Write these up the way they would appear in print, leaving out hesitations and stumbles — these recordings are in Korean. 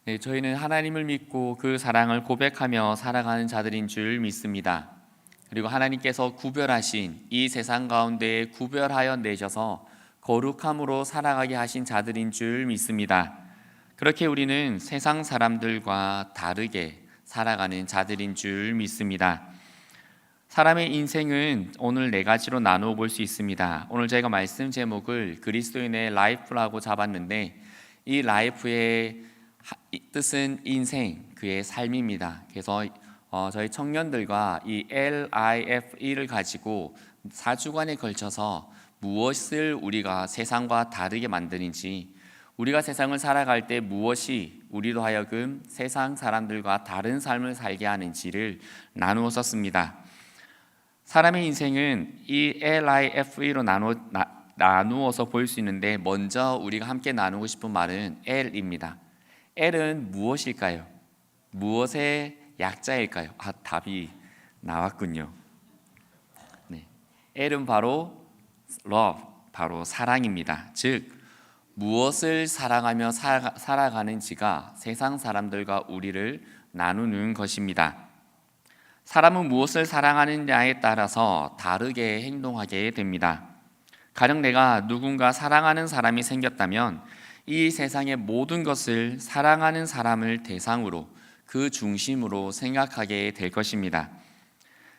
네, 저희는 하나님을 믿고 그 사랑을 고백하며 살아가는 자들인 줄 믿습니다. 그리고 하나님께서 구별하신 이 세상 가운데 구별하여 내셔서 거룩함으로 살아가게 하신 자들인 줄 믿습니다. 그렇게 우리는 세상 사람들과 다르게 살아가는 자들인 줄 믿습니다. 사람의 인생은 오늘 네 가지로 나누어 볼 수 있습니다. 오늘 저희가 말씀 제목을 그리스도인의 라이프라고 잡았는데, 이 라이프의 뜻은 인생, 그의 삶입니다. 그래서 저희 청년들과 이 LIFE를 가지고 4주간에 걸쳐서 무엇을 우리가 세상과 다르게 만드는지, 우리가 세상을 살아갈 때 무엇이 우리로 하여금 세상 사람들과 다른 삶을 살게 하는지를 나누어 썼습니다. 사람의 인생은 이 LIFE로 나누어서 볼 수 있는데, 먼저 우리가 함께 나누고 싶은 말은 L입니다. L은 무엇일까요? 무엇의 약자일까요? 답이 나왔군요. 네. L은 바로 love, 바로 사랑입니다. 즉, 무엇을 사랑하며 살아가는지가 세상 사람들과 우리를 나누는 것입니다. 사람은 무엇을 사랑하느냐에 따라서 다르게 행동하게 됩니다. 가령 내가 누군가 사랑하는 사람이 생겼다면 이 세상의 모든 것을 사랑하는 사람을 대상으로, 그 중심으로 생각하게 될 것입니다.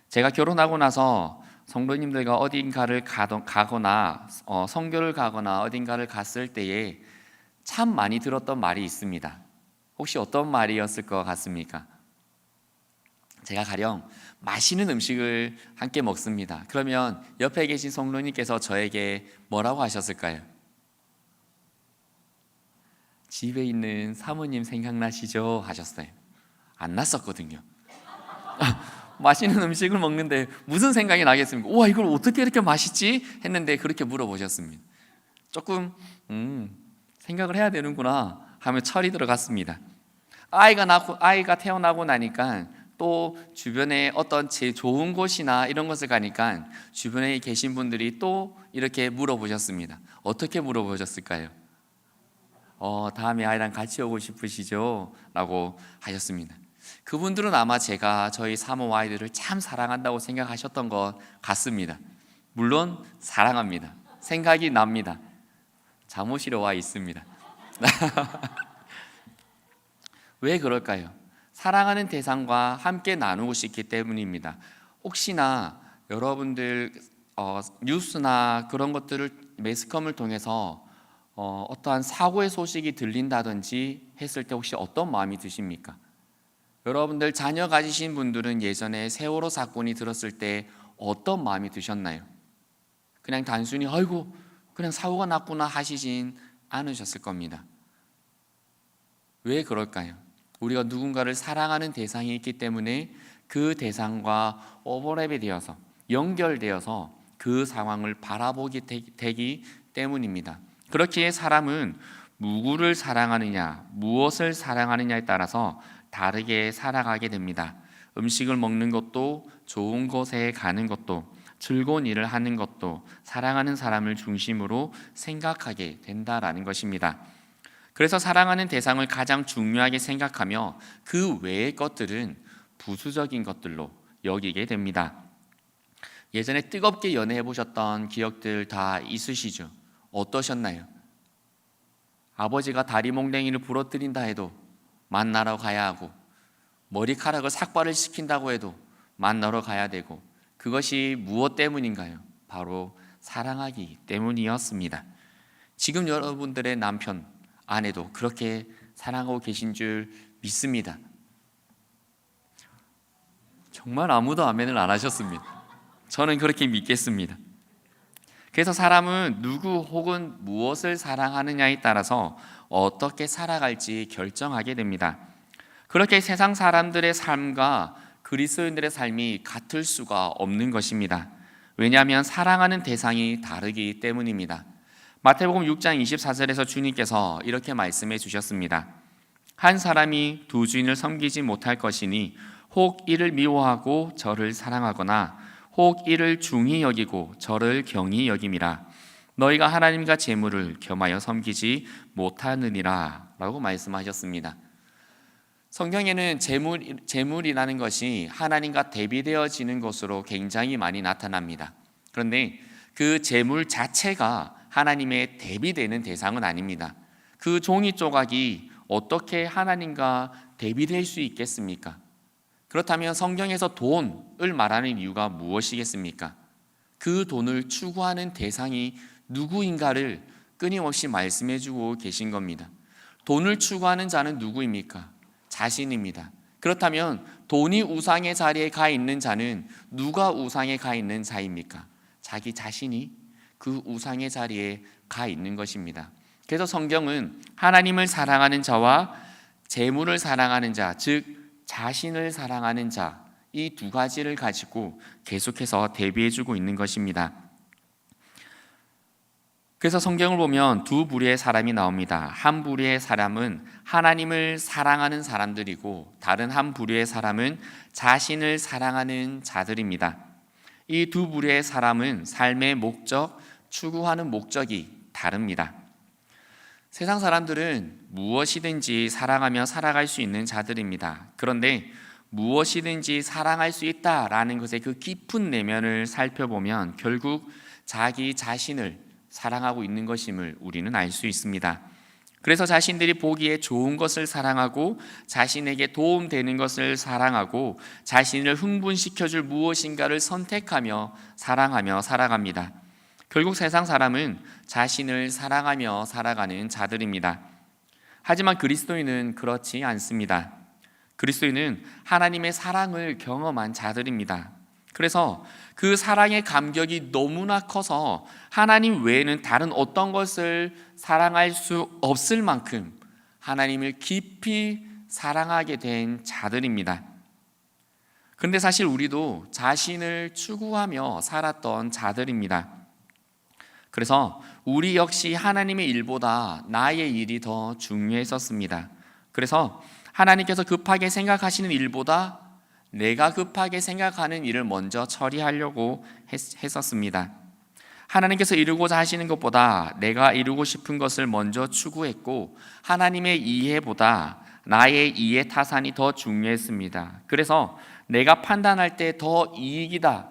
제가 결혼하고 나서 성도님들과 어딘가를 가거나 선교를 가거나 어딘가를 갔을 때에 참 많이 들었던 말이 있습니다. 혹시 어떤 말이었을 것 같습니까? 제가 가령 맛있는 음식을 함께 먹습니다. 그러면 옆에 계신 성도님께서 저에게 뭐라고 하셨을까요? 집에 있는 사모님 생각나시죠? 하셨어요. 안 났었거든요. 맛있는 음식을 먹는데 무슨 생각이 나겠습니까? 우와, 이걸 어떻게 이렇게 맛있지? 했는데 그렇게 물어보셨습니다. 조금 생각을 해야 되는구나 하며 철이 들어갔습니다. 아이가 태어나고 나니까 또 주변에 어떤 제일 좋은 곳이나 이런 것을 가니까 주변에 계신 분들이 또 이렇게 물어보셨습니다. 어떻게 물어보셨을까요? 다음에 아이랑 같이 오고 싶으시죠? 라고 하셨습니다. 그분들은 아마 제가 저희 사모 아이들을 참 사랑한다고 생각하셨던 것 같습니다. 물론 사랑합니다. 생각이 납니다. 잠옷이러 와 있습니다. 왜 그럴까요? 사랑하는 대상과 함께 나누고 싶기 때문입니다. 혹시나 여러분들 뉴스나 그런 것들을 매스컴을 통해서 어떠한 사고의 소식이 들린다든지 했을 때 혹시 어떤 마음이 드십니까? 여러분들 자녀 가지신 분들은 예전에 세월호 사건이 들었을 때 어떤 마음이 드셨나요? 그냥 단순히 아이고 그냥 사고가 났구나 하시진 않으셨을 겁니다. 왜 그럴까요? 우리가 누군가를 사랑하는 대상이 있기 때문에 그 대상과 오버랩이 되어서, 연결되어서 그 상황을 바라보게 되기 때문입니다. 그렇기에 사람은 누구를 사랑하느냐, 무엇을 사랑하느냐에 따라서 다르게 살아가게 됩니다. 음식을 먹는 것도, 좋은 곳에 가는 것도, 즐거운 일을 하는 것도 사랑하는 사람을 중심으로 생각하게 된다라는 것입니다. 그래서 사랑하는 대상을 가장 중요하게 생각하며 그 외의 것들은 부수적인 것들로 여기게 됩니다. 예전에 뜨겁게 연애해 보셨던 기억들 다 있으시죠? 어떠셨나요? 아버지가 다리 몽댕이를 부러뜨린다 해도 만나러 가야 하고, 머리카락을 삭발을 시킨다고 해도 만나러 가야 되고, 그것이 무엇 때문인가요? 바로 사랑하기 때문이었습니다. 지금 여러분들의 남편, 아내도 그렇게 사랑하고 계신 줄 믿습니다. 정말 아무도 아멘을 안 하셨습니다. 저는 그렇게 믿겠습니다. 그래서 사람은 누구 혹은 무엇을 사랑하느냐에 따라서 어떻게 살아갈지 결정하게 됩니다. 그렇게 세상 사람들의 삶과 그리스도인들의 삶이 같을 수가 없는 것입니다. 왜냐하면 사랑하는 대상이 다르기 때문입니다. 마태복음 6장 24절에서 주님께서 이렇게 말씀해 주셨습니다. 한 사람이 두 주인을 섬기지 못할 것이니 혹 이를 미워하고 저를 사랑하거나 혹 이를 중히 여기고 저를 경히 여김이라. 너희가 하나님과 재물을 겸하여 섬기지 못하느니라 라고 말씀하셨습니다. 성경에는 재물이라는 것이 하나님과 대비되어지는 것으로 굉장히 많이 나타납니다. 그런데 그 재물 자체가 하나님의 대비되는 대상은 아닙니다. 그 종이 조각이 어떻게 하나님과 대비될 수 있겠습니까? 그렇다면 성경에서 돈을 말하는 이유가 무엇이겠습니까? 그 돈을 추구하는 대상이 누구인가를 끊임없이 말씀해주고 계신 겁니다. 돈을 추구하는 자는 누구입니까? 자신입니다. 그렇다면 돈이 우상의 자리에 가 있는 자는 누가 우상에 가 있는 자입니까? 자기 자신이 그 우상의 자리에 가 있는 것입니다. 그래서 성경은 하나님을 사랑하는 자와 재물을 사랑하는 자, 즉 자신을 사랑하는 자, 이 두 가지를 가지고 계속해서 대비해주고 있는 것입니다. 그래서 성경을 보면 두 부류의 사람이 나옵니다. 한 부류의 사람은 하나님을 사랑하는 사람들이고 다른 한 부류의 사람은 자신을 사랑하는 자들입니다. 이 두 부류의 사람은 삶의 목적, 추구하는 목적이 다릅니다. 세상 사람들은 무엇이든지 사랑하며 살아갈 수 있는 자들입니다. 그런데 무엇이든지 사랑할 수 있다라는 것의 그 깊은 내면을 살펴보면 결국 자기 자신을 사랑하고 있는 것임을 우리는 알 수 있습니다. 그래서 자신들이 보기에 좋은 것을 사랑하고 자신에게 도움되는 것을 사랑하고 자신을 흥분시켜줄 무엇인가를 선택하며 사랑하며 살아갑니다. 결국 세상 사람은 자신을 사랑하며 살아가는 자들입니다. 하지만 그리스도인은 그렇지 않습니다. 그리스도인은 하나님의 사랑을 경험한 자들입니다. 그래서 그 사랑의 감격이 너무나 커서 하나님 외에는 다른 어떤 것을 사랑할 수 없을 만큼 하나님을 깊이 사랑하게 된 자들입니다. 그런데 사실 우리도 자신을 추구하며 살았던 자들입니다. 그래서 우리 역시 하나님의 일보다 나의 일이 더 중요했었습니다. 그래서 하나님께서 급하게 생각하시는 일보다 내가 급하게 생각하는 일을 먼저 처리하려고 했었습니다. 하나님께서 이루고자 하시는 것보다 내가 이루고 싶은 것을 먼저 추구했고 하나님의 이해보다 나의 이해 타산이 더 중요했습니다. 그래서 내가 판단할 때 더 이익이다,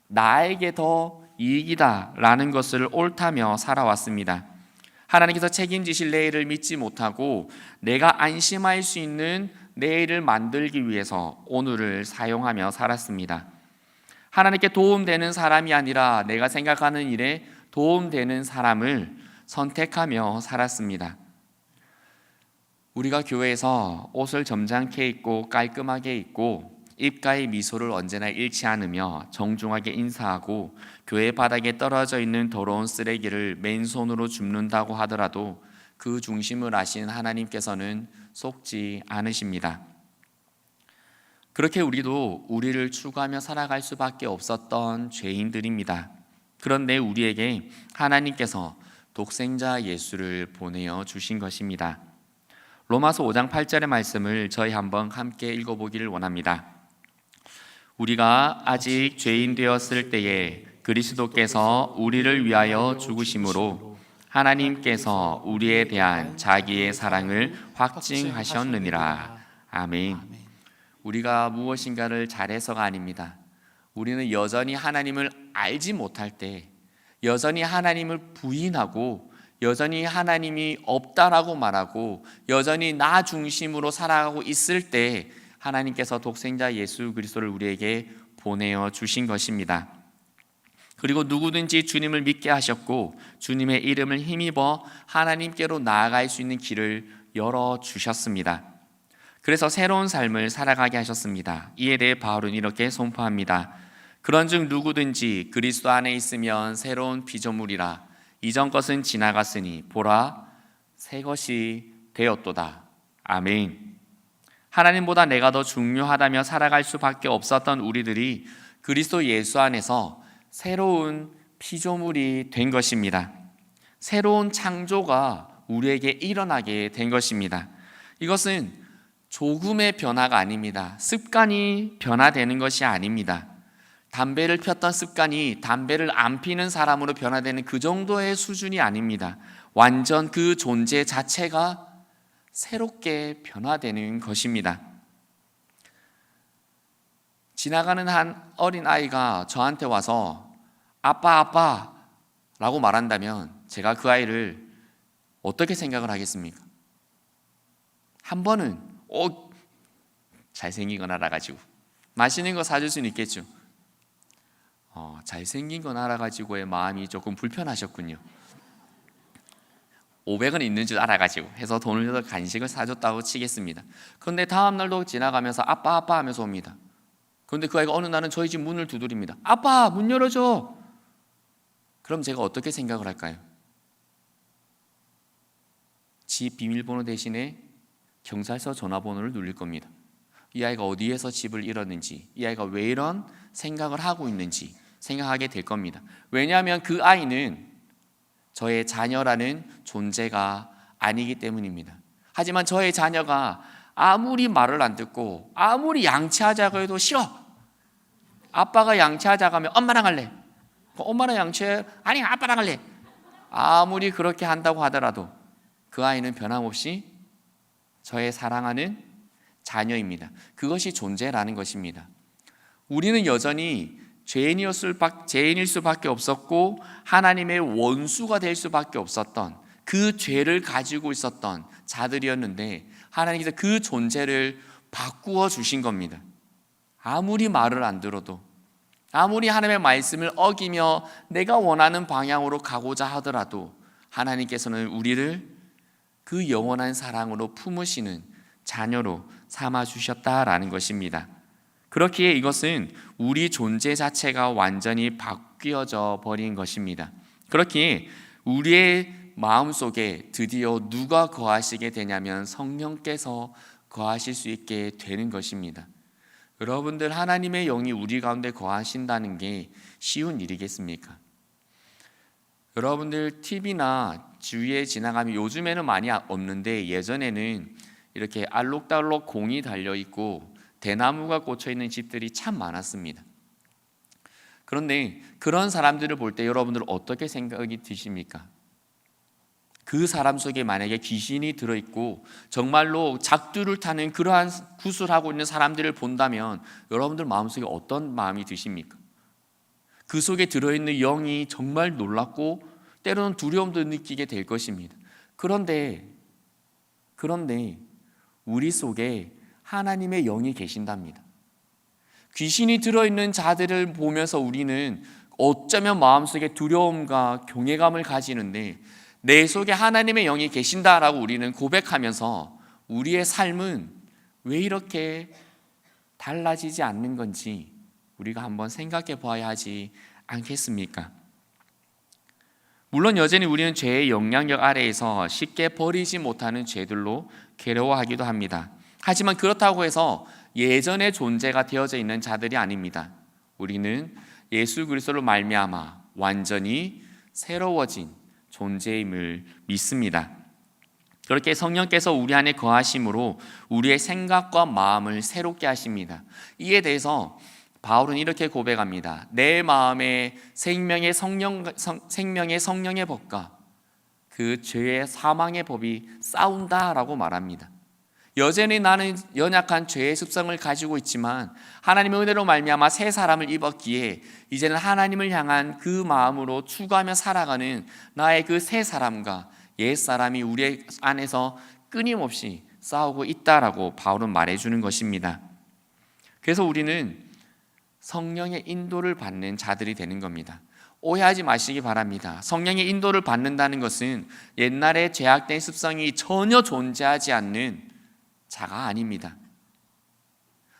나에게 더 이익이다 라는 것을 옳다며 살아왔습니다. 하나님께서 책임지실 내일을 믿지 못하고 내가 안심할 수 있는 내일을 만들기 위해서 오늘을 사용하며 살았습니다. 하나님께 도움되는 사람이 아니라 내가 생각하는 일에 도움되는 사람을 선택하며 살았습니다. 우리가 교회에서 옷을 점잖게 입고 깔끔하게 입고 입가의 미소를 언제나 잃지 않으며 정중하게 인사하고 교회 바닥에 떨어져 있는 더러운 쓰레기를 맨손으로 줍는다고 하더라도 그 중심을 아신 하나님께서는 속지 않으십니다. 그렇게 우리도 우리를 추구하며 살아갈 수밖에 없었던 죄인들입니다. 그런데 우리에게 하나님께서 독생자 예수를 보내어 주신 것입니다. 로마서 5장 8절의 말씀을 저희 한번 함께 읽어보기를 원합니다. 우리가 아직 죄인 되었을 때에 그리스도께서 우리를 위하여 죽으심으로 하나님께서 우리에 대한 자기의 사랑을 확증하셨느니라. 아멘. 우리가 무엇인가를 잘해서가 아닙니다. 우리는 여전히 하나님을 알지 못할 때, 여전히 하나님을 부인하고 여전히 하나님이 없다라고 말하고 여전히 나 중심으로 살아가고 있을 때 하나님께서 독생자 예수 그리스도를 우리에게 보내어 주신 것입니다. 그리고 누구든지 주님을 믿게 하셨고 주님의 이름을 힘입어 하나님께로 나아갈 수 있는 길을 열어주셨습니다. 그래서 새로운 삶을 살아가게 하셨습니다. 이에 대해 바울은 이렇게 선포합니다. 그런즉 누구든지 그리스도 안에 있으면 새로운 피조물이라. 이전 것은 지나갔으니 보라 새 것이 되었도다. 아멘. 하나님보다 내가 더 중요하다며 살아갈 수밖에 없었던 우리들이 그리스도 예수 안에서 새로운 피조물이 된 것입니다. 새로운 창조가 우리에게 일어나게 된 것입니다. 이것은 조금의 변화가 아닙니다. 습관이 변화되는 것이 아닙니다. 담배를 폈던 습관이 담배를 안 피는 사람으로 변화되는 그 정도의 수준이 아닙니다. 완전 그 존재 자체가 새롭게 변화되는 것입니다. 지나가는 한 어린아이가 저한테 와서 아빠 아빠 라고 말한다면 제가 그 아이를 어떻게 생각을 하겠습니까? 한 번은 잘생긴 건 알아가지고 맛있는 거 사줄 수는 있겠죠. 잘생긴 건 알아가지고의 마음이 조금 불편하셨군요. 500원 있는 줄 알아가지고 해서 돈을 줘서 간식을 사줬다고 치겠습니다. 그런데 다음 날도 지나가면서 아빠 아빠 하면서 옵니다. 그런데 그 아이가 어느 날은 저희 집 문을 두드립니다. 아빠 문 열어줘. 그럼 제가 어떻게 생각을 할까요? 집 비밀번호 대신에 경찰서 전화번호를 누릴 겁니다. 이 아이가 어디에서 집을 잃었는지, 이 아이가 왜 이런 생각을 하고 있는지 생각하게 될 겁니다. 왜냐하면 그 아이는 저의 자녀라는 존재가 아니기 때문입니다. 하지만 저의 자녀가 아무리 말을 안 듣고 아무리 양치하자고 해도 싫어. 아빠가 양치하자고 하면 엄마랑 할래. 엄마랑 양치해. 아니 아빠랑 할래. 아무리 그렇게 한다고 하더라도 그 아이는 변함없이 저의 사랑하는 자녀입니다. 그것이 존재라는 것입니다. 우리는 여전히 죄인일 수밖에 없었고 하나님의 원수가 될 수밖에 없었던 그 죄를 가지고 있었던 자들이었는데 하나님께서 그 존재를 바꾸어 주신 겁니다. 아무리 말을 안 들어도, 아무리 하나님의 말씀을 어기며 내가 원하는 방향으로 가고자 하더라도 하나님께서는 우리를 그 영원한 사랑으로 품으시는 자녀로 삼아주셨다라는 것입니다. 그렇기에 이것은 우리 존재 자체가 완전히 바뀌어져 버린 것입니다. 그렇기에 우리의 마음속에 드디어 누가 거하시게 되냐면 성령께서 거하실 수 있게 되는 것입니다. 여러분들, 하나님의 영이 우리 가운데 거하신다는 게 쉬운 일이겠습니까? 여러분들 TV나 주위에 지나가면 요즘에는 많이 없는데 예전에는 이렇게 알록달록 공이 달려있고 대나무가 꽂혀있는 집들이 참 많았습니다. 그런데 그런 사람들을 볼 때 여러분들 어떻게 생각이 드십니까? 그 사람 속에 만약에 귀신이 들어있고 정말로 작두를 타는 그러한 구술하고 있는 사람들을 본다면 여러분들 마음속에 어떤 마음이 드십니까? 그 속에 들어있는 영이 정말 놀랍고 때로는 두려움도 느끼게 될 것입니다. 그런데 우리 속에 하나님의 영이 계신답니다. 귀신이 들어있는 자들을 보면서 우리는 어쩌면 마음속에 두려움과 경외감을 가지는데 내 속에 하나님의 영이 계신다라고 우리는 고백하면서 우리의 삶은 왜 이렇게 달라지지 않는 건지 우리가 한번 생각해 봐야 하지 않겠습니까? 물론 여전히 우리는 죄의 영향력 아래에서 쉽게 버리지 못하는 죄들로 괴로워하기도 합니다. 하지만 그렇다고 해서 예전의 존재가 되어져 있는 자들이 아닙니다. 우리는 예수 그리스도로 말미암아 완전히 새로워진 존재임을 믿습니다. 그렇게 성령께서 우리 안에 거하심으로 우리의 생각과 마음을 새롭게 하십니다. 이에 대해서 바울은 이렇게 고백합니다. 내 마음에 생명의 성령의 법과 그 죄의 사망의 법이 싸운다라고 말합니다. 여전히 나는 연약한 죄의 습성을 가지고 있지만 하나님의 은혜로 말미암아 새 사람을 입었기에 이제는 하나님을 향한 그 마음으로 추구하며 살아가는 나의 그 새 사람과 옛 사람이 우리 안에서 끊임없이 싸우고 있다라고 바울은 말해주는 것입니다. 그래서 우리는 성령의 인도를 받는 자들이 되는 겁니다. 오해하지 마시기 바랍니다. 성령의 인도를 받는다는 것은 옛날에 죄악된 습성이 전혀 존재하지 않는 자가 아닙니다.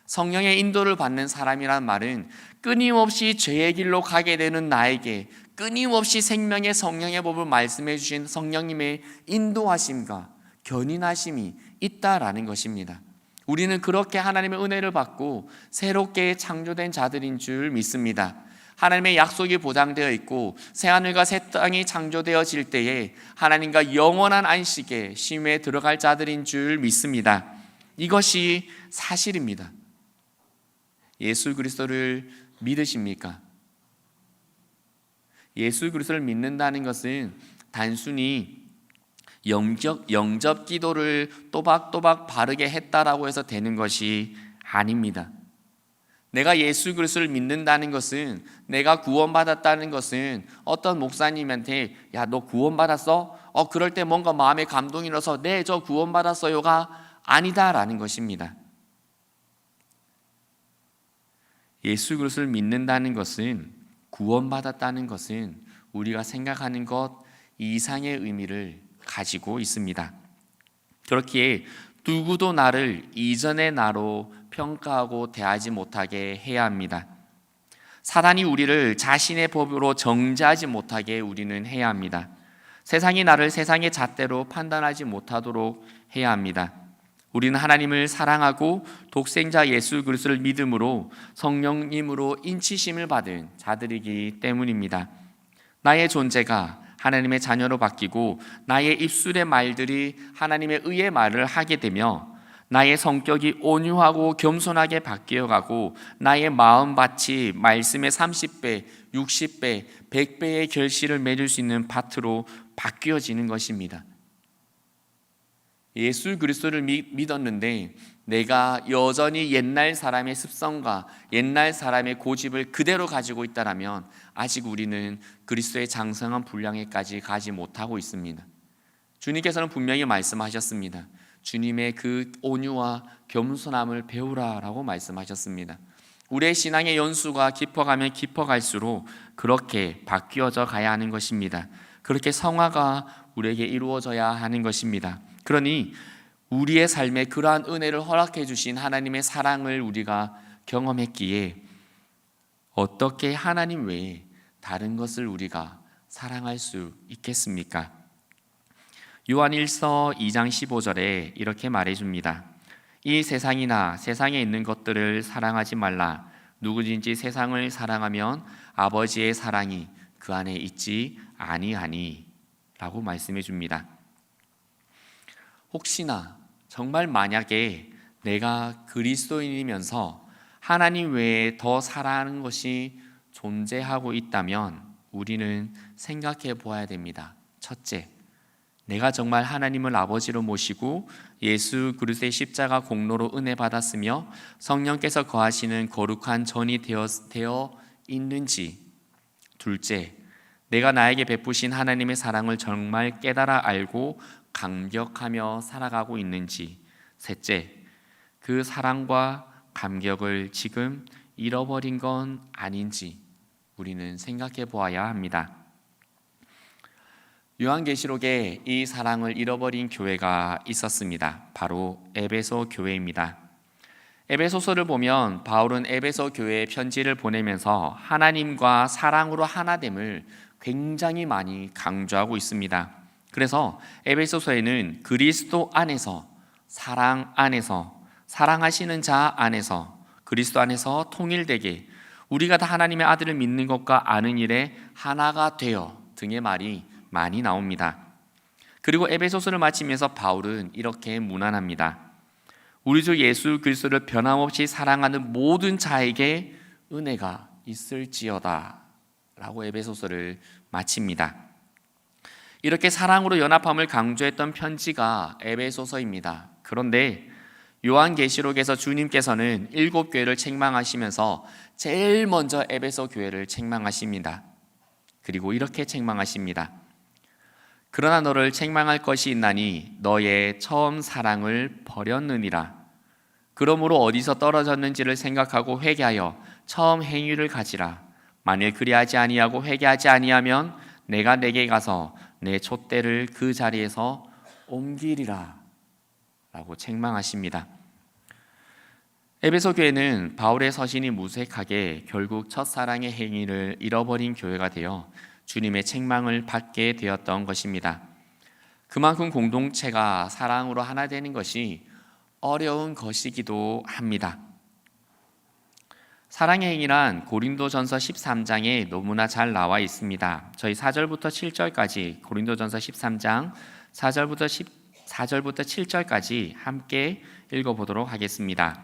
성령의 인도를 받는 사람이란 말은 끊임없이 죄의 길로 가게 되는 나에게 끊임없이 생명의 성령의 법을 말씀해 주신 성령님의 인도하심과 견인하심이 있다라는 것입니다. 우리는 그렇게 하나님의 은혜를 받고 새롭게 창조된 자들인 줄 믿습니다. 하나님의 약속이 보장되어 있고 새하늘과 새 땅이 창조되어질 때에 하나님과 영원한 안식에 쉼에 들어갈 자들인 줄 믿습니다. 이것이 사실입니다. 예수 그리스도를 믿으십니까? 예수 그리스도를 믿는다는 것은 단순히 영접 기도를 또박또박 바르게 했다라고 해서 되는 것이 아닙니다. 내가 예수 그리스도를 믿는다는 것은, 내가 구원받았다는 것은 어떤 목사님한테 야, 너 구원받았어? 그럴 때 뭔가 마음에 감동이 일어서 네, 저 구원받았어요가 아니다라는 것입니다. 예수 그리스도를 믿는다는 것은, 구원받았다는 것은 우리가 생각하는 것 이상의 의미를 가지고 있습니다. 그렇기에 누구도 나를 이전의 나로 평가하고 대하지 못하게 해야 합니다. 사단이 우리를 자신의 법으로 정죄하지 못하게 우리는 해야 합니다. 세상이 나를 세상의 잣대로 판단하지 못하도록 해야 합니다. 우리는 하나님을 사랑하고 독생자 예수 그리스도를 믿음으로 성령님으로 인치심을 받은 자들이기 때문입니다. 나의 존재가 하나님의 자녀로 바뀌고 나의 입술의 말들이 하나님의 의의 말을 하게 되며 나의 성격이 온유하고 겸손하게 바뀌어가고 나의 마음밭이 말씀의 30배, 60배, 100배의 결실을 맺을 수 있는 밭으로 바뀌어지는 것입니다. 예수 그리스도를 믿었는데 내가 여전히 옛날 사람의 습성과 옛날 사람의 고집을 그대로 가지고 있다면 아직 우리는 그리스도의 장성한 분량에까지 가지 못하고 있습니다. 주님께서는 분명히 말씀하셨습니다. 주님의 그 온유와 겸손함을 배우라라고 말씀하셨습니다. 우리의 신앙의 연수가 깊어가면 깊어갈수록 그렇게 바뀌어져 가야 하는 것입니다. 그렇게 성화가 우리에게 이루어져야 하는 것입니다. 그러니 우리의 삶에 그러한 은혜를 허락해 주신 하나님의 사랑을 우리가 경험했기에 어떻게 하나님 외에 다른 것을 우리가 사랑할 수 있겠습니까? 요한 1서 2장 15절에 이렇게 말해줍니다. 이 세상이나 세상에 있는 것들을 사랑하지 말라. 누구든지 세상을 사랑하면 아버지의 사랑이 그 안에 있지 아니하니 라고 말씀해 줍니다. 혹시나 정말 만약에 내가 그리스도인이면서 하나님 외에 더 사랑하는 것이 존재하고 있다면 우리는 생각해 보아야 됩니다. 첫째, 내가 정말 하나님을 아버지로 모시고 예수 그리스도의 십자가 공로로 은혜 받았으며 성령께서 거하시는 거룩한 전이 되어 있는지. 둘째, 내가 나에게 베푸신 하나님의 사랑을 정말 깨달아 알고 감격하며 살아가고 있는지. 셋째, 그 사랑과 감격을 지금 잃어버린 건 아닌지 우리는 생각해 보아야 합니다. 요한계시록에 이 사랑을 잃어버린 교회가 있었습니다. 바로 에베소 교회입니다. 에베소서를 보면 바울은 에베소 교회에 편지를 보내면서 하나님과 사랑으로 하나됨을 굉장히 많이 강조하고 있습니다. 그래서 에베소서에는 그리스도 안에서, 사랑 안에서, 사랑하시는 자 안에서, 그리스도 안에서 통일되게 우리가 다 하나님의 아들을 믿는 것과 아는 일에 하나가 되어 등의 말이 많이 나옵니다. 그리고 에베소서를 마치면서 바울은 이렇게 문안합니다. 우리 주 예수 그리스도를 변함없이 사랑하는 모든 자에게 은혜가 있을지어다 라고 에베소서를 마칩니다. 이렇게 사랑으로 연합함을 강조했던 편지가 에베소서입니다. 그런데 요한계시록에서 주님께서는 7교회를 책망하시면서 제일 먼저 에베소 교회를 책망하십니다. 그리고 이렇게 책망하십니다. 그러나 너를 책망할 것이 있나니 너의 처음 사랑을 버렸느니라. 그러므로 어디서 떨어졌는지를 생각하고 회개하여 처음 행위를 가지라. 만일 그리하지 아니하고 회개하지 아니하면 내가 내게 가서 내 촛대를 그 자리에서 옮기리라 라고 책망하십니다. 에베소 교회는 바울의 서신이 무색하게 결국 첫사랑의 행위를 잃어버린 교회가 되어 주님의 책망을 받게 되었던 것입니다. 그만큼 공동체가 사랑으로 하나 되는 것이 어려운 것이기도 합니다. 사랑의 행위란 고린도전서 13장에 너무나 잘 나와 있습니다. 저희 4절부터 7절까지 고린도전서 13장 4절부터 7절까지 함께 읽어보도록 하겠습니다.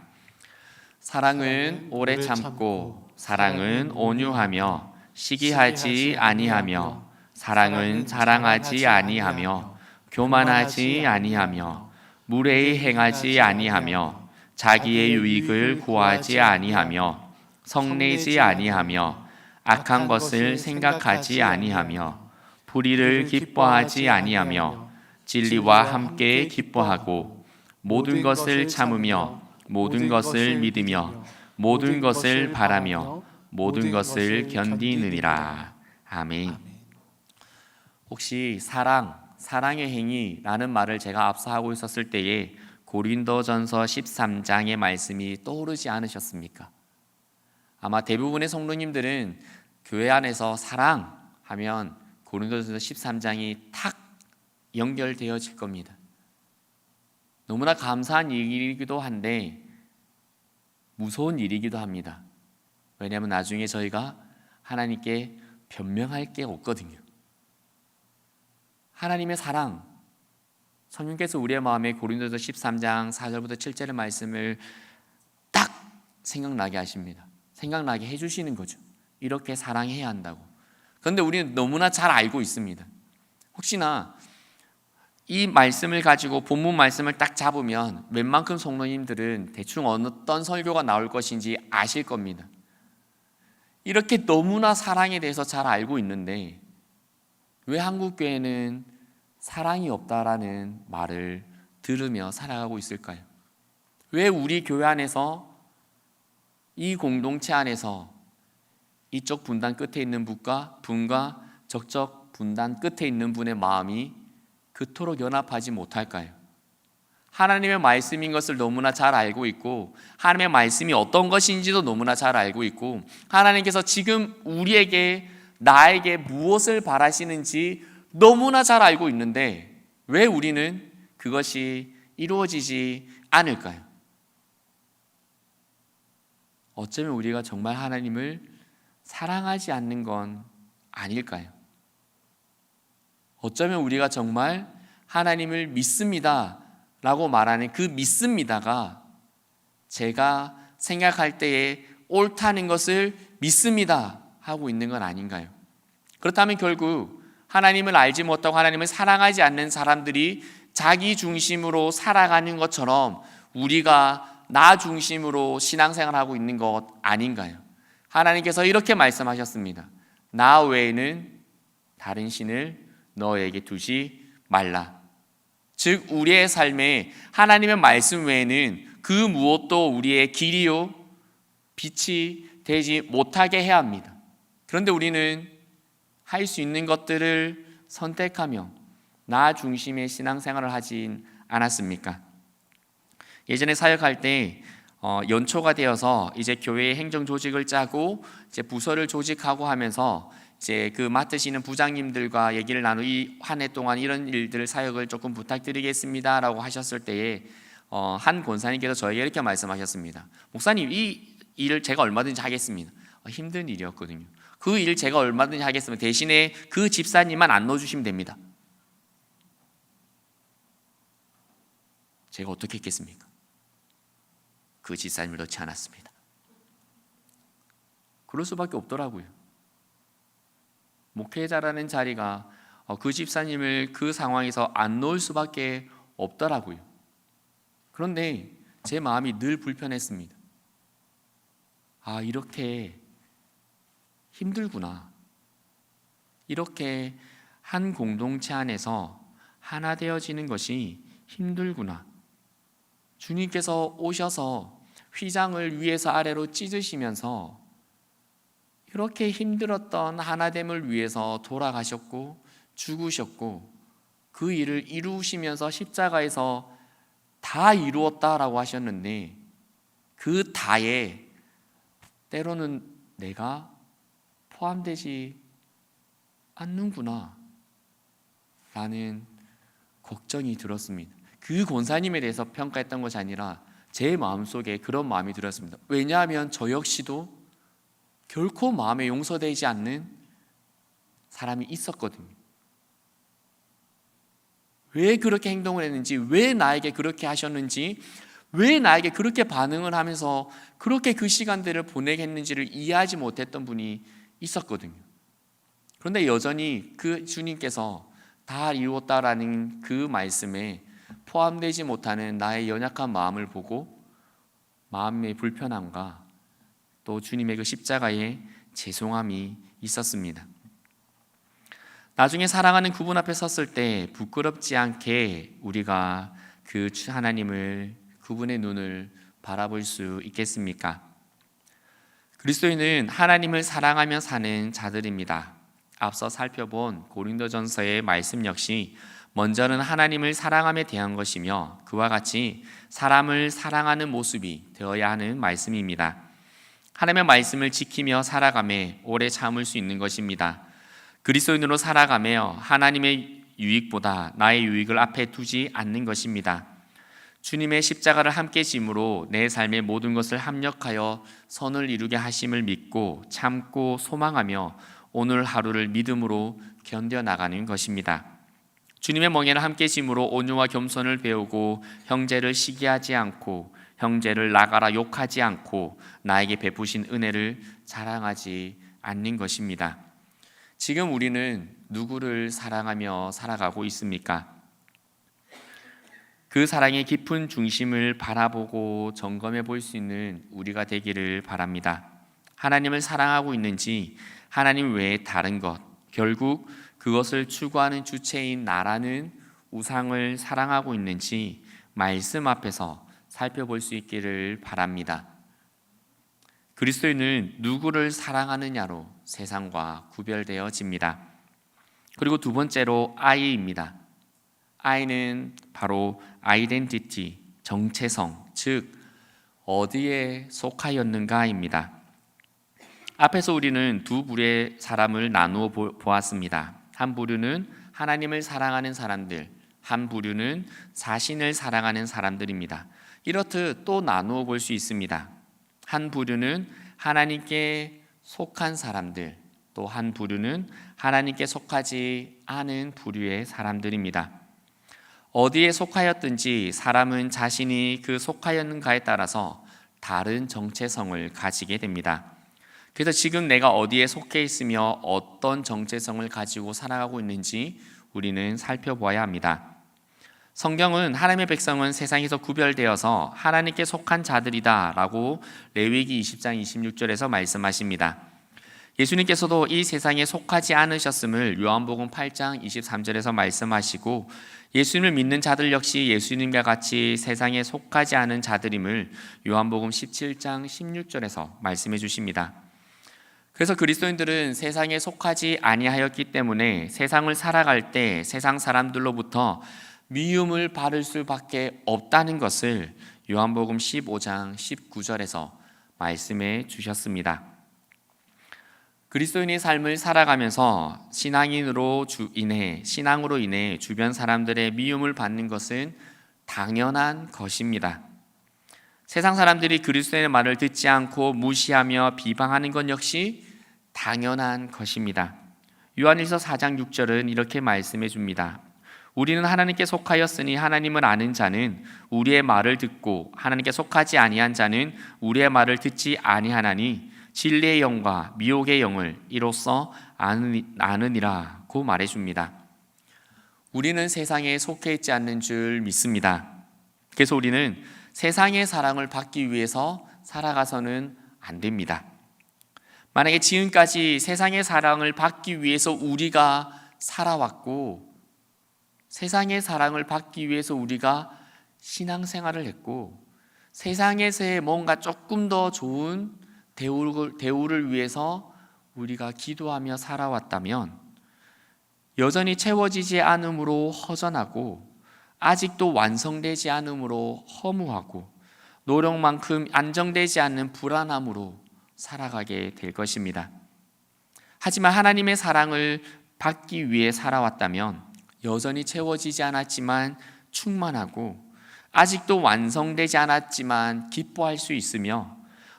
사랑은 오래 참고 사랑은 온유하며 시기하지 아니하며 사랑은 자랑하지 아니하며 교만하지 아니하며 무례히 행하지 아니하며 자기의 유익을 구하지 아니하며 성내지 아니하며 악한 것을 생각하지 아니하며 불의를 기뻐하지 아니하며 진리와 함께 기뻐하고 모든 것을 참으며 모든 것을 믿으며 모든 것을 바라며 모든 것을 견디느니라. 아멘. 혹시 사랑의 행위라는 말을 제가 앞서 하고 있었을 때에 고린도전서 13장의 말씀이 떠오르지 않으셨습니까? 아마 대부분의 성도님들은 교회 안에서 사랑하면 고린도전서 13장이 탁 연결되어질 겁니다. 너무나 감사한 일이기도 한데 무서운 일이기도 합니다. 왜냐하면 나중에 저희가 하나님께 변명할 게 없거든요. 하나님의 사랑, 성령께서 우리의 마음에 고린도서 13장 4절부터 7절의 말씀을 딱 생각나게 하십니다. 생각나게 해주시는 거죠. 이렇게 사랑해야 한다고. 그런데 우리는 너무나 잘 알고 있습니다. 혹시나 이 말씀을 가지고 본문 말씀을 딱 잡으면 웬만큼 성도님들은 대충 어떤 설교가 나올 것인지 아실 겁니다. 이렇게 너무나 사랑에 대해서 잘 알고 있는데 왜 한국교회는 사랑이 없다라는 말을 들으며 살아가고 있을까요? 왜 우리 교회 안에서 이 공동체 안에서 이쪽 분단 끝에 있는 분과 저쪽 분단 끝에 있는 분의 마음이 그토록 연합하지 못할까요? 하나님의 말씀인 것을 너무나 잘 알고 있고 하나님의 말씀이 어떤 것인지도 너무나 잘 알고 있고 하나님께서 지금 나에게 무엇을 바라시는지 너무나 잘 알고 있는데 왜 우리는 그것이 이루어지지 않을까요? 어쩌면 우리가 정말 하나님을 사랑하지 않는 건 아닐까요? 어쩌면 우리가 정말 하나님을 믿습니다 라고 말하는 그 믿습니다가 제가 생각할 때에 옳다는 것을 믿습니다 하고 있는 건 아닌가요? 그렇다면 결국 하나님을 알지 못하고 하나님을 사랑하지 않는 사람들이 자기 중심으로 살아가는 것처럼 우리가 나 중심으로 신앙생활하고 있는 것 아닌가요? 하나님께서 이렇게 말씀하셨습니다. 나 외에는 다른 신을 너에게 두지 말라. 즉 우리의 삶에 하나님의 말씀 외에는 그 무엇도 우리의 길이요 빛이 되지 못하게 해야 합니다. 그런데 우리는 할 수 있는 것들을 선택하며 나 중심의 신앙생활을 하진 않았습니까? 예전에 사역할 때 연초가 되어서 이제 교회의 행정 조직을 짜고 이제 부서를 조직하고 하면서 이제 그 맡으시는 부장님들과 얘기를 나누 이 한 해 동안 이런 일들을 사역을 조금 부탁드리겠습니다라고 하셨을 때에 한 권사님께서 저에게 이렇게 말씀하셨습니다. 목사님, 이 일을 제가 얼마든지 하겠습니다. 힘든 일이었거든요. 그 일 제가 얼마든지 하겠습니다. 대신에 그 집사님만 안 넣어주시면 됩니다. 제가 어떻게 했겠습니까? 그 집사님을 넣지 않았습니다. 그럴 수밖에 없더라고요. 목회자라는 자리가 그 집사님을 그 상황에서 안 넣을 수밖에 없더라고요. 그런데 제 마음이 늘 불편했습니다. 아, 이렇게 힘들구나. 이렇게 한 공동체 안에서 하나 되어지는 것이 힘들구나. 주님께서 오셔서 휘장을 위에서 아래로 찢으시면서 이렇게 힘들었던 하나됨을 위해서 돌아가셨고 죽으셨고 그 일을 이루시면서 십자가에서 다 이루었다라고 하셨는데 그 다에 때로는 내가 포함되지 않는구나 라는 걱정이 들었습니다. 그 권사님에 대해서 평가했던 것이 아니라 제 마음속에 그런 마음이 들었습니다. 왜냐하면 저 역시도 결코 마음에 용서되지 않는 사람이 있었거든요. 왜 그렇게 행동을 했는지, 왜 나에게 그렇게 하셨는지, 왜 나에게 그렇게 반응을 하면서 그렇게 그 시간들을 보내겠는지를 이해하지 못했던 분이 있었거든요. 그런데 여전히 그 주님께서 다 이루었다라는 그 말씀에 포함되지 못하는 나의 연약한 마음을 보고 마음의 불편함과 또 주님의 그 십자가의 죄송함이 있었습니다. 나중에 사랑하는 그분 앞에 섰을 때 부끄럽지 않게 우리가 그 하나님을, 그분의 눈을 바라볼 수 있겠습니까? 그리스도인은 하나님을 사랑하며 사는 자들입니다. 앞서 살펴본 고린도전서의 말씀 역시 먼저는 하나님을 사랑함에 대한 것이며 그와 같이 사람을 사랑하는 모습이 되어야 하는 말씀입니다. 하나님의 말씀을 지키며 살아가며 오래 참을 수 있는 것입니다. 그리스도인으로 살아가며 하나님의 유익보다 나의 유익을 앞에 두지 않는 것입니다. 주님의 십자가를 함께 짐으로 내 삶의 모든 것을 합력하여 선을 이루게 하심을 믿고 참고 소망하며 오늘 하루를 믿음으로 견뎌나가는 것입니다. 주님의 멍에를 함께 짐으로 온유와 겸손을 배우고 형제를 시기하지 않고 형제를 나가라 욕하지 않고 나에게 베푸신 은혜를 자랑하지 않는 것입니다. 지금 우리는 누구를 사랑하며 살아가고 있습니까? 그 사랑의 깊은 중심을 바라보고 점검해 볼 수 있는 우리가 되기를 바랍니다. 하나님을 사랑하고 있는지, 하나님 외에 다른 것, 결국 그것을 추구하는 주체인 나라는 우상을 사랑하고 있는지 말씀 앞에서 살펴볼 수 있기를 바랍니다. 그리스도인은 누구를 사랑하느냐로 세상과 구별되어집니다. 그리고 두 번째로 I입니다. I는 바로 아이덴티티, 정체성, 즉 어디에 속하였는가입니다. 앞에서 우리는 두 부류의 사람을 나누어 보았습니다. 한 부류는 하나님을 사랑하는 사람들, 한 부류는 자신을 사랑하는 사람들입니다. 이렇듯 또 나누어 볼 수 있습니다. 한 부류는 하나님께 속한 사람들, 또 한 부류는 하나님께 속하지 않은 부류의 사람들입니다. 어디에 속하였든지 사람은 자신이 그 속하였는가에 따라서 다른 정체성을 가지게 됩니다. 그래서 지금 내가 어디에 속해 있으며 어떤 정체성을 가지고 살아가고 있는지 우리는 살펴보아야 합니다. 성경은 하나님의 백성은 세상에서 구별되어서 하나님께 속한 자들이다 라고 레위기 20장 26절에서 말씀하십니다. 예수님께서도 이 세상에 속하지 않으셨음을 요한복음 8장 23절에서 말씀하시고 예수님을 믿는 자들 역시 예수님과 같이 세상에 속하지 않은 자들임을 요한복음 17장 16절에서 말씀해 주십니다. 그래서 그리스도인들은 세상에 속하지 아니하였기 때문에 세상을 살아갈 때 세상 사람들로부터 미움을 받을 수밖에 없다는 것을 요한복음 15장 19절에서 말씀해 주셨습니다. 그리스도인의 삶을 살아가면서 신앙으로 인해 주변 사람들의 미움을 받는 것은 당연한 것입니다. 세상 사람들이 그리스도의 말을 듣지 않고 무시하며 비방하는 것 역시 당연한 것입니다. 요한일서 4장 6절은 이렇게 말씀해 줍니다. 우리는 하나님께 속하였으니 하나님을 아는 자는 우리의 말을 듣고 하나님께 속하지 아니한 자는 우리의 말을 듣지 아니하나니 진리의 영과 미혹의 영을 이로써 아느니라고 말해줍니다. 우리는 세상에 속해 있지 않는 줄 믿습니다. 그래서 우리는 세상의 사랑을 받기 위해서 살아가서는 안 됩니다. 만약에 지금까지 세상의 사랑을 받기 위해서 우리가 살아왔고 세상의 사랑을 받기 위해서 우리가 신앙생활을 했고 세상에서의 뭔가 조금 더 좋은 대우를 위해서 우리가 기도하며 살아왔다면 여전히 채워지지 않음으로 허전하고 아직도 완성되지 않음으로 허무하고 노력만큼 안정되지 않는 불안함으로 살아가게 될 것입니다. 하지만 하나님의 사랑을 받기 위해 살아왔다면 여전히 채워지지 않았지만 충만하고 아직도 완성되지 않았지만 기뻐할 수 있으며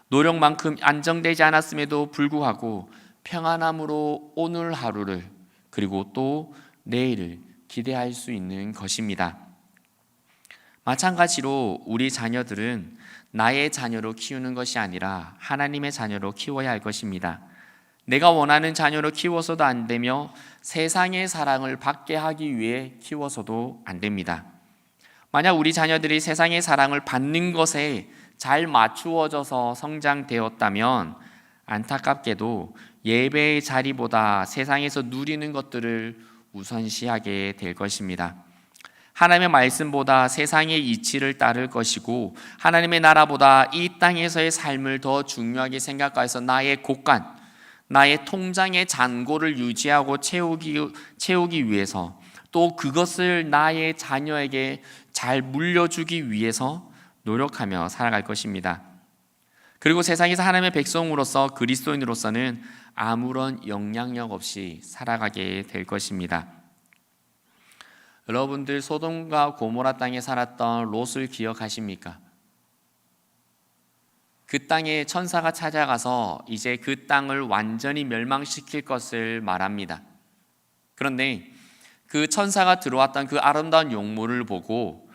노력만큼 안정되지 않았음에도 불구하고 평안함으로 오늘 하루를 그리고 또 내일을 기대할 수 있는 것입니다. 마찬가지로 우리 자녀들은 나의 자녀로 키우는 것이 아니라 하나님의 자녀로 키워야 할 것입니다. 내가 원하는 자녀로 키워서도 안 되며 세상의 사랑을 받게 하기 위해 키워서도 안 됩니다. 만약 우리 자녀들이 세상의 사랑을 받는 것에 잘 맞추어져서 성장되었다면 안타깝게도 예배의 자리보다 세상에서 누리는 것들을 우선시하게 될 것입니다. 하나님의 말씀보다 세상의 이치를 따를 것이고 하나님의 나라보다 이 땅에서의 삶을 더 중요하게 생각해서 나의 곳간, 나의 통장의 잔고를 유지하고 채우기 위해서, 또 그것을 나의 자녀에게 잘 물려주기 위해서 노력하며 살아갈 것입니다. 그리고 세상에서 하나님의 백성으로서, 그리스도인으로서는 아무런 영향력 없이 살아가게 될 것입니다. 여러분들 소돔과 고모라 땅에 살았던 롯을 기억하십니까? 그 땅에 천사가 찾아가서 이제 그 땅을 완전히 멸망시킬 것을 말합니다. 그런데 그 천사가 들어왔던 그 아름다운 용모를 보고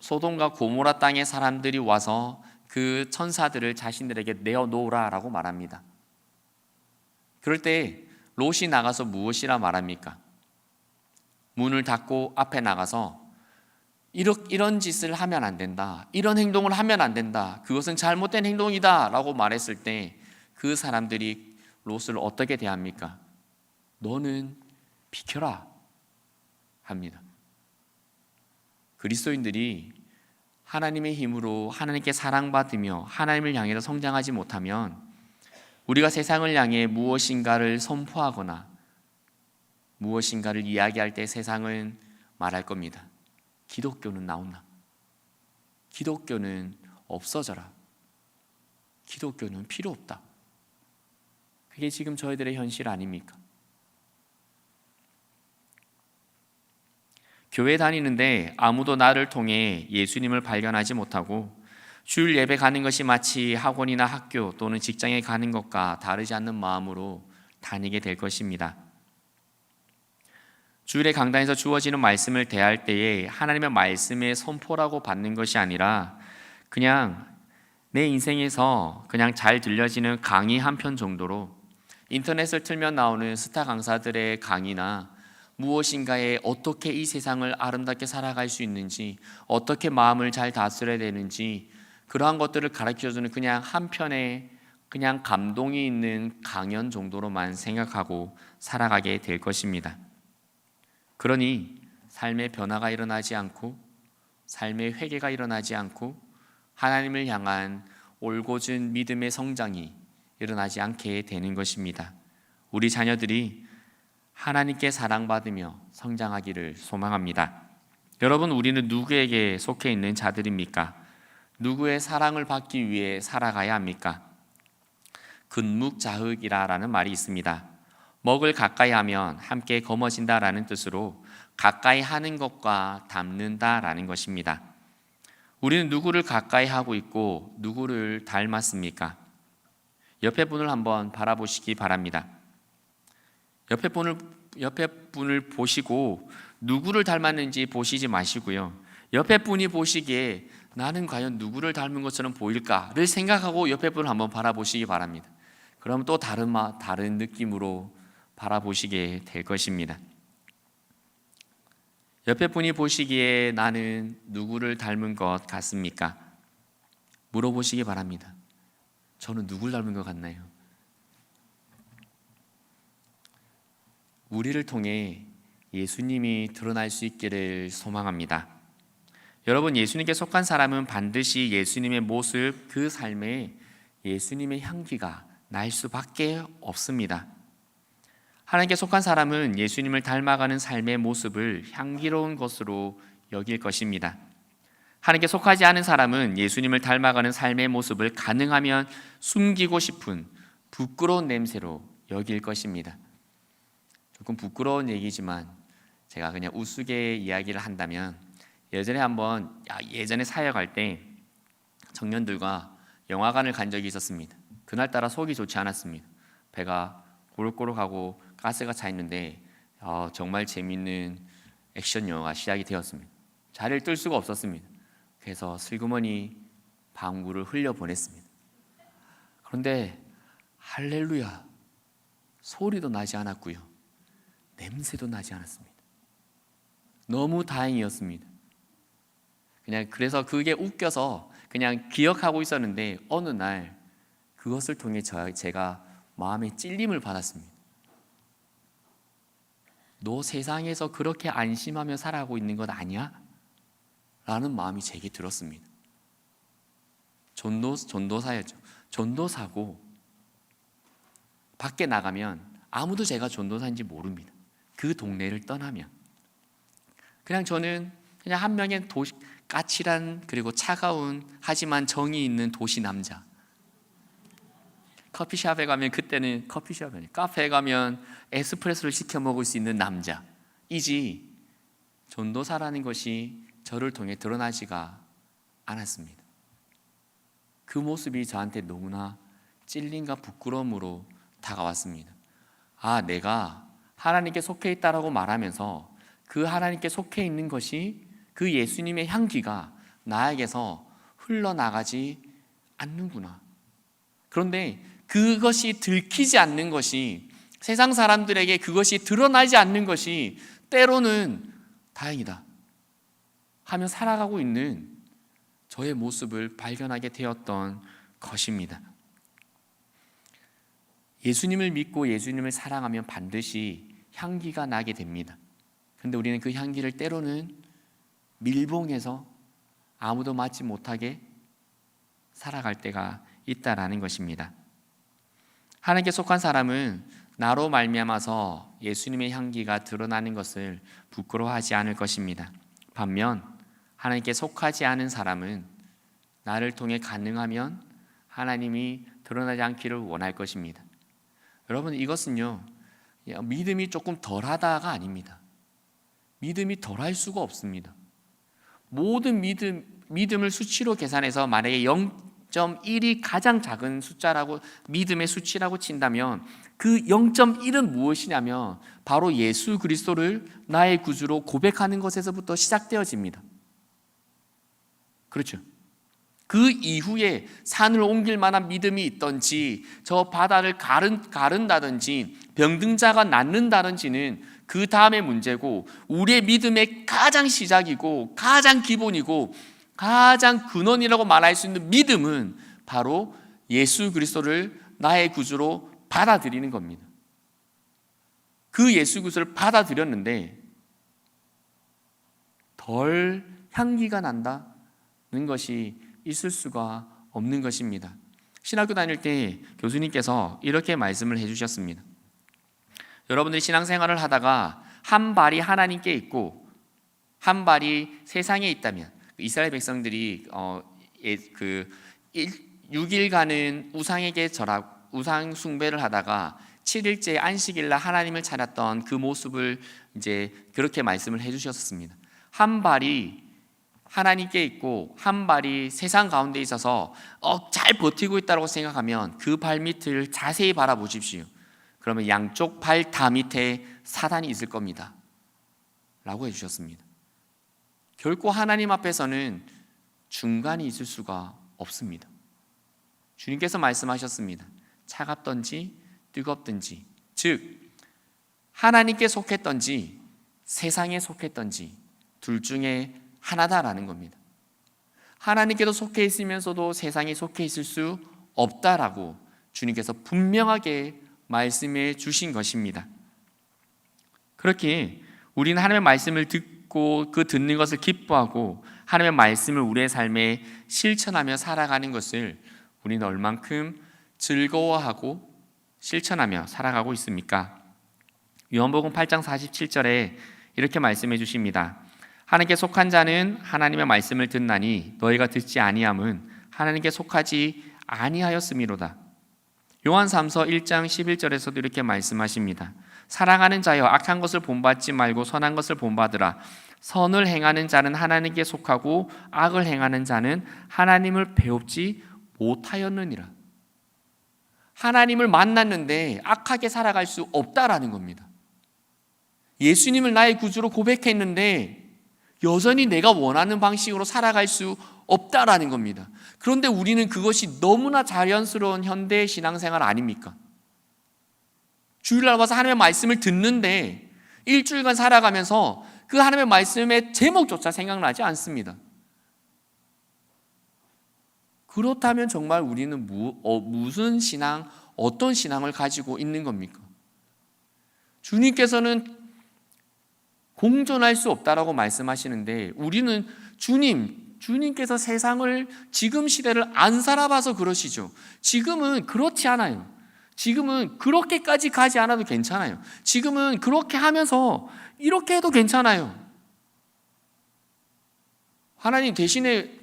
소돔과 고모라 땅의 사람들이 와서 그 천사들을 자신들에게 내어놓으라 라고 말합니다. 그럴 때 롯이 나가서 무엇이라 말합니까? 문을 닫고 앞에 나가서 이런 짓을 하면 안 된다, 이런 행동을 하면 안 된다, 그것은 잘못된 행동이다 라고 말했을 때 그 사람들이 롯을 어떻게 대합니까? 너는 비켜라 합니다. 그리스도인들이 하나님의 힘으로 하나님께 사랑받으며 하나님을 향해서 성장하지 못하면 우리가 세상을 향해 무엇인가를 선포하거나 무엇인가를 이야기할 때 세상은 말할 겁니다. 기독교는 나온나? 기독교는 없어져라. 기독교는 필요 없다. 그게 지금 저희들의 현실 아닙니까? 교회 다니는데 아무도 나를 통해 예수님을 발견하지 못하고 주일 예배 가는 것이 마치 학원이나 학교 또는 직장에 가는 것과 다르지 않는 마음으로 다니게 될 것입니다. 주일에 강단에서 주어지는 말씀을 대할 때에 하나님의 말씀의 선포라고 받는 것이 아니라 그냥 내 인생에서 그냥 잘 들려지는 강의 한 편 정도로 인터넷을 틀면 나오는 스타 강사들의 강의나 무엇인가에 어떻게 이 세상을 아름답게 살아갈 수 있는지, 어떻게 마음을 잘 다스려야 되는지 그러한 것들을 가르쳐주는 그냥 한 편의 그냥 감동이 있는 강연 정도로만 생각하고 살아가게 될 것입니다. 그러니 삶의 변화가 일어나지 않고 삶의 회개가 일어나지 않고 하나님을 향한 올곧은 믿음의 성장이 일어나지 않게 되는 것입니다. 우리 자녀들이 하나님께 사랑받으며 성장하기를 소망합니다. 여러분, 우리는 누구에게 속해 있는 자들입니까? 누구의 사랑을 받기 위해 살아가야 합니까? 근묵자흑이라는 말이 있습니다. 먹을 가까이 하면 함께 거머쥔다라는 뜻으로 가까이 하는 것과 닮는다라는 것입니다. 우리는 누구를 가까이 하고 있고 누구를 닮았습니까? 옆에 분을 한번 바라보시기 바랍니다. 옆에 분을 보시고 누구를 닮았는지 보시지 마시고요. 옆에 분이 보시기에 나는 과연 누구를 닮은 것처럼 보일까를 생각하고 옆에 분을 한번 바라보시기 바랍니다. 그럼 또 다른 느낌으로 바라보시게 될 것입니다. 옆에 분이 보시기에 나는 누구를 닮은 것 같습니까? 물어보시기 바랍니다. 저는 누굴 닮은 것 같나요? 우리를 통해 예수님이 드러날 수 있기를 소망합니다. 여러분, 예수님께 속한 사람은 반드시 예수님의 모습, 그 삶에 예수님의 향기가 날 수밖에 없습니다. 하나님께 속한 사람은 예수님을 닮아가는 삶의 모습을 향기로운 것으로 여길 것입니다. 하나님께 속하지 않은 사람은 예수님을 닮아가는 삶의 모습을 가능하면 숨기고 싶은 부끄러운 냄새로 여길 것입니다. 조금 부끄러운 얘기지만 제가 그냥 우스개 이야기를 한다면 예전에 사역할 때 청년들과 영화관을 간 적이 있었습니다. 그날따라 속이 좋지 않았습니다. 배가 꼬르꼬르하고 가스가 차 있는데 정말 재밌는 액션 영화가 시작이 되었습니다. 자리를 뜰 수가 없었습니다. 그래서 슬그머니 방구를 흘려보냈습니다. 그런데 할렐루야, 소리도 나지 않았고요. 냄새도 나지 않았습니다. 너무 다행이었습니다. 그래서 그게 웃겨서 그냥 기억하고 있었는데 어느 날 그것을 통해 제가 마음에 찔림을 받았습니다. 너 세상에서 그렇게 안심하며 살아가고 있는 것 아니야? 라는 마음이 제게 들었습니다. 전도사였죠. 전도사고 밖에 나가면 아무도 제가 전도사인지 모릅니다. 그 동네를 떠나면 저는 그냥 한 명의 까칠한 그리고 차가운 하지만 정이 있는 도시 남자. 커피숍에 가면 그때는 커피숍이 아니에요. 카페에 가면 에스프레소를 시켜 먹을 수 있는 남자이지 전도사라는 것이 저를 통해 드러나지가 않았습니다. 그 모습이 저한테 너무나 찔림과 부끄러움으로 다가왔습니다. 내가 하나님께 속해 있다라고 말하면서 그 하나님께 속해 있는 것이 그 예수님의 향기가 나에게서 흘러나가지 않는구나. 그런데 그것이 들키지 않는 것이, 세상 사람들에게 그것이 드러나지 않는 것이 때로는 다행이다 하며 살아가고 있는 저의 모습을 발견하게 되었던 것입니다. 예수님을 믿고 예수님을 사랑하면 반드시 향기가 나게 됩니다. 그런데 우리는 그 향기를 때로는 밀봉해서 아무도 맡지 못하게 살아갈 때가 있다라는 것입니다. 하나님께 속한 사람은 나로 말미암아서 예수님의 향기가 드러나는 것을 부끄러워하지 않을 것입니다. 반면 하나님께 속하지 않은 사람은 나를 통해 가능하면 하나님이 드러나지 않기를 원할 것입니다. 여러분, 이것은요 믿음이 조금 덜하다가 아닙니다. 믿음이 덜할 수가 없습니다. 모든 믿음을 수치로 계산해서 만약에 0.1이 가장 작은 숫자라고, 믿음의 수치라고 친다면 그 0.1은 무엇이냐면 바로 예수 그리스도를 나의 구주로 고백하는 것에서부터 시작되어집니다. 그렇죠? 그 이후에 산을 옮길 만한 믿음이 있던지, 저 바다를 가른다든지, 병든자가 낫는다든지는 그 다음의 문제고, 우리의 믿음의 가장 시작이고 가장 기본이고 가장 근원이라고 말할 수 있는 믿음은 바로 예수 그리스도를 나의 구주로 받아들이는 겁니다. 그 예수 그리스도를 받아들였는데 덜 향기가 난다는 것이 있을 수가 없는 것입니다. 신학교 다닐 때 교수님께서 이렇게 말씀을 해주셨습니다. 여러분들이 신앙생활을 하다가 한 발이 하나님께 있고 한 발이 세상에 있다면, 이스라엘 백성들이 6일간은 우상에게 절하고 우상 숭배를 하다가 7일째 안식일날 하나님을 찾았던 그 모습을 이제 그렇게 말씀을 해주셨습니다. 한 발이 하나님께 있고 한 발이 세상 가운데 있어서 잘 버티고 있다고 생각하면 그 발밑을 자세히 바라보십시오. 그러면 양쪽 발 다 밑에 사단이 있을 겁니다 라고 해주셨습니다. 결코 하나님 앞에서는 중간이 있을 수가 없습니다. 주님께서 말씀하셨습니다. 차갑든지 뜨겁든지, 즉 하나님께 속했든지 세상에 속했든지 둘 중에 하나다라는 겁니다. 하나님께도 속해 있으면서도 세상에 속해 있을 수 없다라고 주님께서 분명하게 말씀해 주신 것입니다. 그렇게 우리는 하나님의 말씀을 듣고 그 듣는 것을 기뻐하고 하나님의 말씀을 우리의 삶에 실천하며 살아가는 것을 우리는 얼만큼 즐거워하고 실천하며 살아가고 있습니까? 요한복음 8장 47절에 이렇게 말씀해 주십니다. 하나님께 속한 자는 하나님의 말씀을 듣나니 너희가 듣지 아니함은 하나님께 속하지 아니하였음이로다. 요한 3서 1장 11절에서도 이렇게 말씀하십니다. 사랑하는 자여, 악한 것을 본받지 말고 선한 것을 본받으라. 선을 행하는 자는 하나님께 속하고 악을 행하는 자는 하나님을 배웁지 못하였느니라. 하나님을 만났는데 악하게 살아갈 수 없다라는 겁니다. 예수님을 나의 구주로 고백했는데 여전히 내가 원하는 방식으로 살아갈 수 없다라는 겁니다. 그런데 우리는 그것이 너무나 자연스러운 현대의 신앙생활 아닙니까? 주일날 와서 하나님의 말씀을 듣는데 일주일간 살아가면서 그 하나님의 말씀의 제목조차 생각나지 않습니다. 그렇다면 정말 우리는 무슨 신앙, 어떤 신앙을 가지고 있는 겁니까? 주님께서는 공존할 수 없다라고 말씀하시는데 우리는 주님께서 세상을, 지금 시대를 안 살아봐서 그러시죠. 지금은 그렇지 않아요. 지금은 그렇게까지 가지 않아도 괜찮아요. 지금은 그렇게 하면서 이렇게 해도 괜찮아요. 하나님 대신에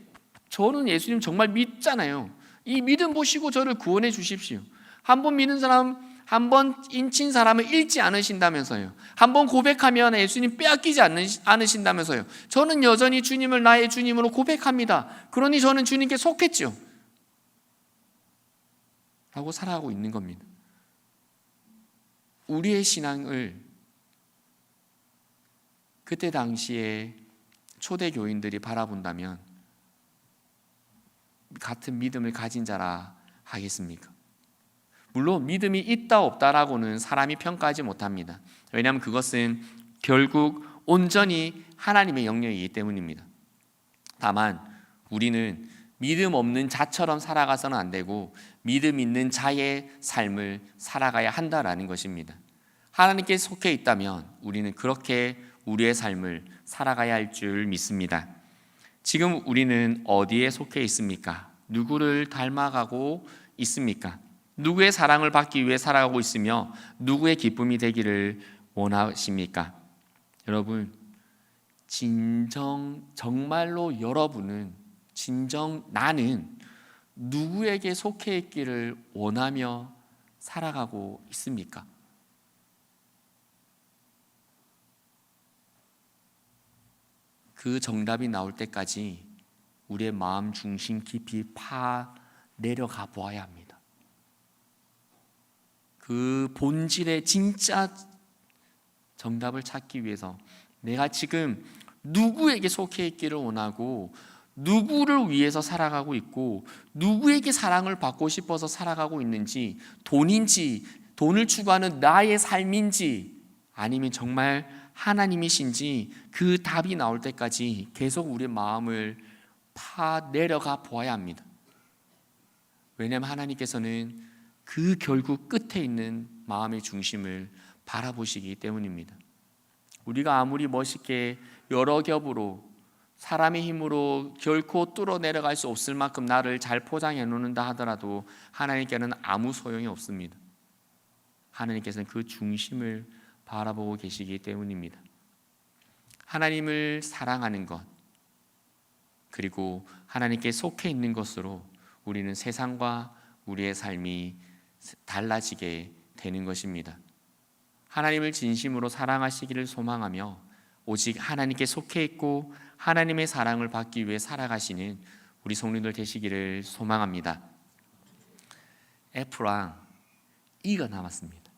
저는 예수님 정말 믿잖아요. 이 믿음 보시고 저를 구원해 주십시오. 한 번 믿는 사람, 한 번 인친 사람을 잃지 않으신다면서요. 한 번 고백하면 예수님 빼앗기지 않으신다면서요. 저는 여전히 주님을 나의 주님으로 고백합니다. 그러니 저는 주님께 속했죠. 라고 살아가고 있는 겁니다. 우리의 신앙을 그때 당시에 초대 교인들이 바라본다면 같은 믿음을 가진 자라 하겠습니까? 물론 믿음이 있다 없다라고는 사람이 평가하지 못합니다. 왜냐하면 그것은 결국 온전히 하나님의 영역이기 때문입니다. 다만 우리는 믿음 없는 자처럼 살아가서는 안 되고 믿음 있는 자의 삶을 살아가야 한다라는 것입니다. 하나님께 속해 있다면 우리는 그렇게 우리의 삶을 살아가야 할 줄 믿습니다. 지금 우리는 어디에 속해 있습니까? 누구를 닮아가고 있습니까? 누구의 사랑을 받기 위해 살아가고 있으며 누구의 기쁨이 되기를 원하십니까? 여러분, 정말로 여러분은 나는 누구에게 속해 있기를 원하며 살아가고 있습니까? 그 정답이 나올 때까지 우리의 마음 중심 깊이 내려가 보아야 합니다. 그 본질의 진짜 정답을 찾기 위해서 내가 지금 누구에게 속해 있기를 원하고 누구를 위해서 살아가고 있고 누구에게 사랑을 받고 싶어서 살아가고 있는지, 돈인지, 돈을 추구하는 나의 삶인지, 아니면 정말 하나님이신지 그 답이 나올 때까지 계속 우리의 마음을 내려가 보아야 합니다. 왜냐하면 하나님께서는 그 결국 끝에 있는 마음의 중심을 바라보시기 때문입니다. 우리가 아무리 멋있게 여러 겹으로 사람의 힘으로 결코 뚫어 내려갈 수 없을 만큼 나를 잘 포장해 놓는다 하더라도 하나님께는 아무 소용이 없습니다. 하나님께서는 그 중심을 바라보고 계시기 때문입니다. 하나님을 사랑하는 것, 그리고 하나님께 속해 있는 것으로 우리는 세상과 우리의 삶이 달라지게 되는 것입니다. 하나님을 진심으로 사랑하시기를 소망하며 오직 하나님께 속해 있고 하나님의 사랑을 받기 위해 살아가시는 우리 성도들 되시기를 소망합니다. F랑 E가 남았습니다.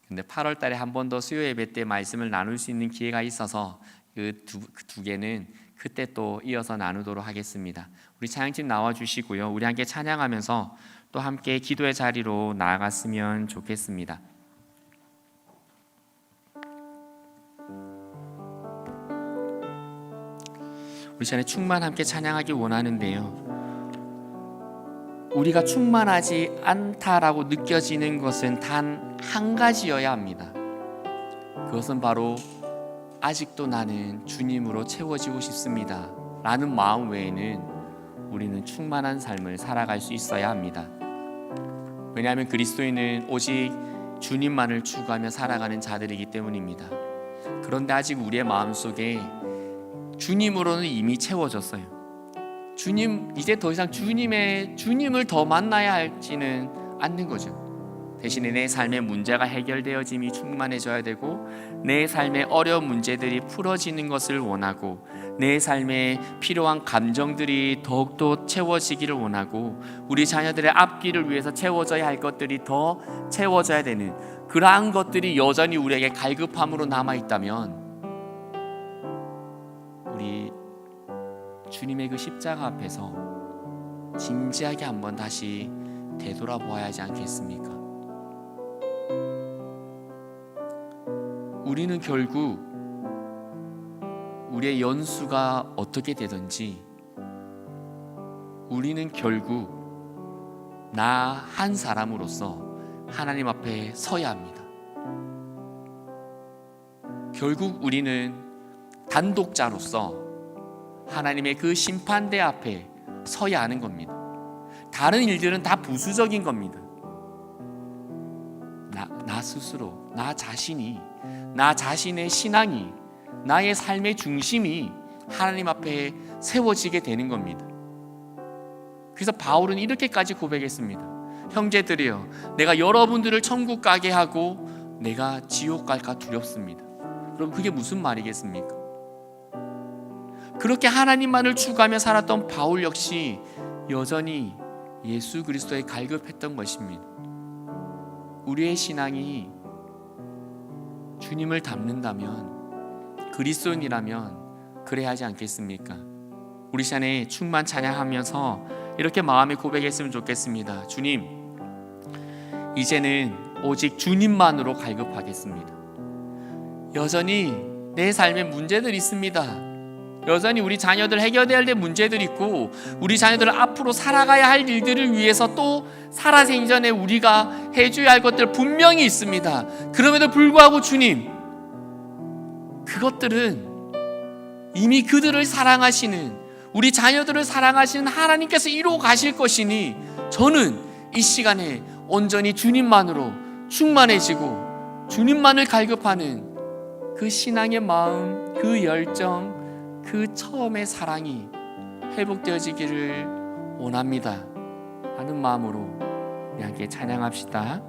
근데 8월 달에 한 번 더 수요 예배 때 말씀을 나눌 수 있는 기회가 있어서 그 두 개는 그때 또 이어서 나누도록 하겠습니다. 우리 찬양팀 나와 주시고요. 우리 함께 찬양하면서 또 함께 기도의 자리로 나아갔으면 좋겠습니다. 우리 시간에 충만 함께 찬양하기 원하는데요. 우리가 충만하지 않다라고 느껴지는 것은 단 한 가지여야 합니다. 그것은 바로 아직도 나는 주님으로 채워지고 싶습니다 라는 마음 외에는 우리는 충만한 삶을 살아갈 수 있어야 합니다. 왜냐하면 그리스도인은 오직 주님만을 추구하며 살아가는 자들이기 때문입니다. 그런데 아직 우리의 마음속에 주님으로는 이미 채워졌어요. 이제 더 이상 주님을 더 만나야 할지는 않는 거죠. 대신에 내 삶의 문제가 해결되어짐이 충만해져야 되고 내 삶의 어려운 문제들이 풀어지는 것을 원하고 내 삶에 필요한 감정들이 더욱더 채워지기를 원하고 우리 자녀들의 앞길을 위해서 채워져야 할 것들이 더 채워져야 되는 그러한 것들이 여전히 우리에게 갈급함으로 남아있다면 우리 주님의 그 십자가 앞에서 진지하게 한번 다시 되돌아보아야 하지 않겠습니까? 우리는 결국 우리의 연수가 어떻게 되든지 우리는 결국 나 한 사람으로서 하나님 앞에 서야 합니다. 결국 우리는 단독자로서 하나님의 그 심판대 앞에 서야 하는 겁니다. 다른 일들은 다 부수적인 겁니다. 나 스스로, 나 자신이, 나 자신의 신앙이, 나의 삶의 중심이 하나님 앞에 세워지게 되는 겁니다. 그래서 바울은 이렇게까지 고백했습니다. 형제들이여, 내가 여러분들을 천국 가게 하고 내가 지옥 갈까 두렵습니다. 그럼 그게 무슨 말이겠습니까? 그렇게 하나님만을 추구하며 살았던 바울 역시 여전히 예수 그리스도에 갈급했던 것입니다. 우리의 신앙이 주님을 닮는다면, 그리스도인이라면 그래야 하지 않겠습니까? 우리 시간에 충만 찬양하면서 이렇게 마음에 고백했으면 좋겠습니다. 주님, 이제는 오직 주님만으로 갈급하겠습니다. 여전히 내 삶에 문제들이 있습니다. 여전히 우리 자녀들 해결해야 될 문제들이 있고, 우리 자녀들 앞으로 살아가야 할 일들을 위해서 또 살아생전에 우리가 해줘야 할 것들 분명히 있습니다. 그럼에도 불구하고 주님, 그것들은 이미 그들을 사랑하시는, 우리 자녀들을 사랑하시는 하나님께서 이루어 가실 것이니 저는 이 시간에 온전히 주님만으로 충만해지고 주님만을 갈급하는 그 신앙의 마음, 그 열정, 그 처음의 사랑이 회복되어지기를 원합니다 하는 마음으로 우리 함께 찬양합시다.